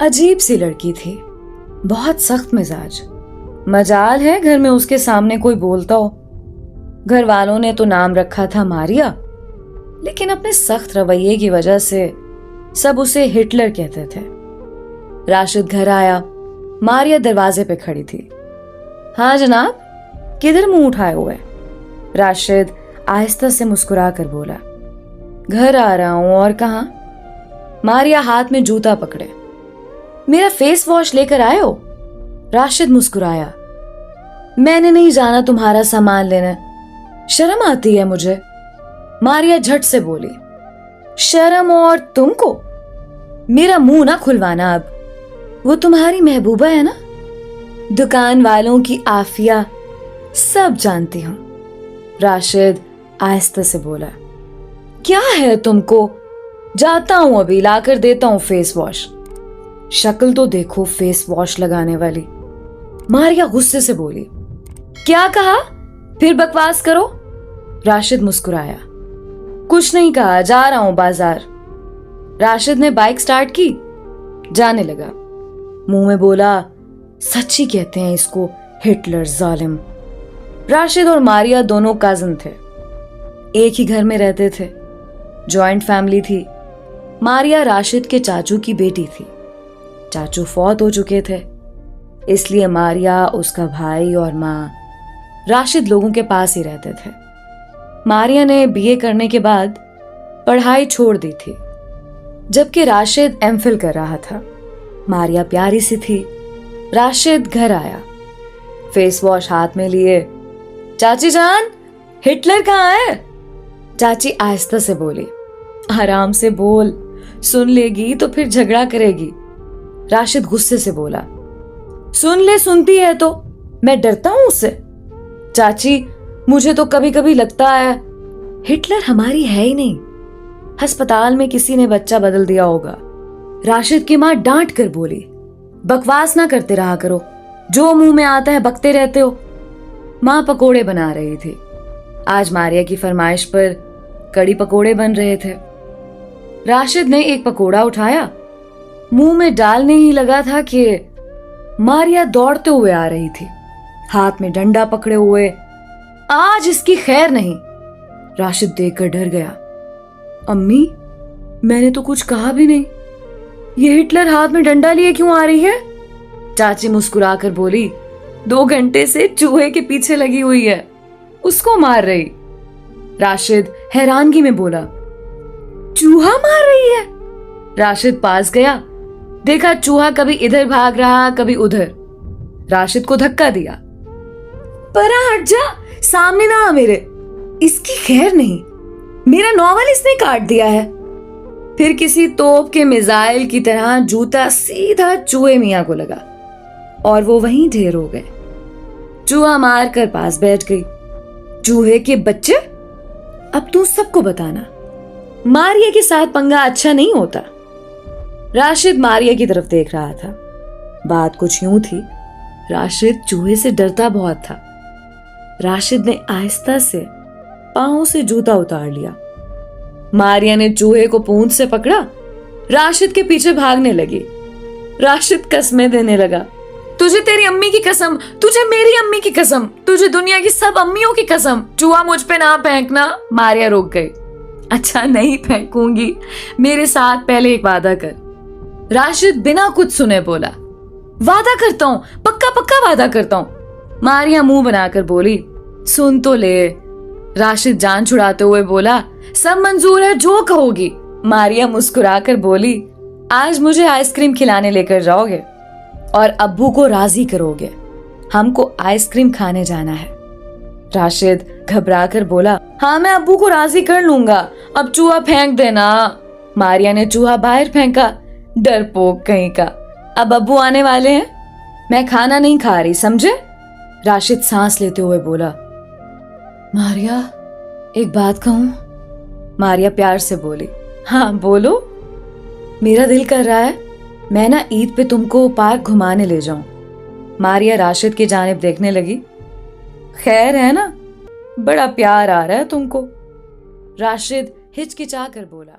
अजीब सी लड़की थी, बहुत सख्त मिजाज। मजाल है घर में उसके सामने कोई बोलता हो। घर वालों ने तो नाम रखा था मारिया, लेकिन अपने सख्त रवैये की वजह से सब उसे हिटलर कहते थे। राशिद घर आया, मारिया दरवाजे पे खड़ी थी। हाँ जनाब, किधर मुंह उठाए हुए? राशिद आहिस्ता से मुस्कुरा कर बोला, घर आ रहा हूं। और कहां? मारिया हाथ में जूता पकड़े। मेरा फेस वॉश लेकर आए हो? राशिद मुस्कुराया। मैंने नहीं जाना तुम्हारा सामान लेने, शर्म आती है मुझे। मारिया झट से बोली, शर्म और तुमको? मेरा मुंह ना खुलवाना अब, वो तुम्हारी महबूबा है ना, दुकान वालों की आफिया सब जानती हूं। राशिद आहिस्ता से बोला, क्या है तुमको? जाता हूं अभी, लाकर देता हूं फेस वॉश। शक्ल तो देखो फेस वॉश लगाने वाली। मारिया गुस्से से बोली, क्या कहा? फिर बकवास करो। राशिद मुस्कुराया, कुछ नहीं कहा, जा रहा हूं बाजार। राशिद ने बाइक स्टार्ट की, जाने लगा। मुंह में बोला, सच्ची कहते हैं इसको हिटलर जालिम। राशिद और मारिया दोनों कजिन थे, एक ही घर में रहते थे, जॉइंट फैमिली थी। मारिया राशिद के चाचू की बेटी थी। चाचू फौत हो चुके थे, इसलिए मारिया, उसका भाई और माँ राशिद लोगों के पास ही रहते थे। मारिया ने बीए करने के बाद पढ़ाई छोड़ दी थी, जबकि राशिद एमफिल कर रहा था। मारिया प्यारी सी थी। राशिद घर आया, फेस वॉश हाथ में लिए। चाची जान, हिटलर कहाँ है? चाची आहिस्ता से बोली, आराम से बोल, सुन लेगी तो फिर झगड़ा करेगी। राशिद गुस्से से बोला, सुन ले, सुनती है तो मैं डरता हूं उससे। चाची, मुझे तो कभी कभी लगता है हिटलर हमारी है ही नहीं, अस्पताल में किसी ने बच्चा बदल दिया होगा। राशिद की मां डांट कर बोली, बकवास ना करते रहा करो, जो मुंह में आता है बकते रहते हो। मां पकोड़े बना रही थी। आज मारिया की फरमाइश पर कड़ी पकोड़े बन रहे थे। राशिद ने एक पकोड़ा उठाया, मुंह में डालने ही लगा था कि मारिया दौड़ते हुए आ रही थी, हाथ में डंडा पकड़े हुए। आज इसकी खैर नहीं। राशिद देखकर डर गया। अम्मी, मैंने तो कुछ कहा भी नहीं, ये हिटलर हाथ में डंडा लिए क्यों आ रही है? चाची मुस्कुराकर बोली, 2 घंटे से चूहे के पीछे लगी हुई है, उसको मार रही। राशिद हैरानगी में बोला, चूहा मार रही है? राशिद पास गया, देखा चूहा कभी इधर भाग रहा कभी उधर। राशिद को धक्का दिया, परा हट जा, सामने ना आ मेरे। इसकी खैर नहीं, मेरा नॉवल इसने काट दिया है। फिर किसी तोप के मिसाइल की तरह जूता सीधा चूहे मियां को लगा और वो वहीं ढेर हो गए। चूहा मार कर पास बैठ गई। चूहे के बच्चे, अब तू सबको बताना, मारिया के साथ पंगा अच्छा नहीं होता। राशिद मारिया की तरफ देख रहा था। बात कुछ यूं थी, राशिद चूहे से डरता बहुत था। राशिद ने आहिस्ता से पांव से जूता उतार लिया। मारिया ने चूहे को पूंछ से पकड़ा, राशिद के पीछे भागने लगी। राशिद कसमें देने लगा, तुझे तेरी अम्मी की कसम, तुझे मेरी अम्मी की कसम, तुझे दुनिया की सब अम्मियों की कसम, चूहा मुझ पे ना फेंकना। मारिया रुक गई। अच्छा नहीं फेंकूंगी, मेरे साथ पहले एक वादा कर। राशिद बिना कुछ सुने बोला, वादा करता हूं, पक्का पक्का वादा करता हूं। मारिया मुंह बनाकर बोली, सुन तो ले। राशिद जान छुड़ाते हुए बोला, सब मंजूर है जो कहोगी। मारिया मुस्कुराकर बोली, आज मुझे आइसक्रीम खिलाने लेकर जाओगे और अब्बू को राजी करोगे, हमको आइसक्रीम खाने जाना है। राशिद घबरा कर बोला, हाँ मैं अब्बू को राजी कर लूंगा, अब चूहा फेंक देना। मारिया ने चूहा बाहर फेंका, डरपोक कहीं का। अब अब्बू आने वाले हैं, मैं खाना नहीं खा रही, समझे? राशिद सांस लेते हुए बोला, मारिया एक बात कहूं? मारिया प्यार से बोली, हाँ बोलो। मेरा दिल कर रहा है मैं ना ईद पे तुमको पार्क घुमाने ले जाऊं। मारिया राशिद की जानिब देखने लगी, खैर है ना, बड़ा प्यार आ रहा है तुमको। राशिद हिचकिचा कर बोला,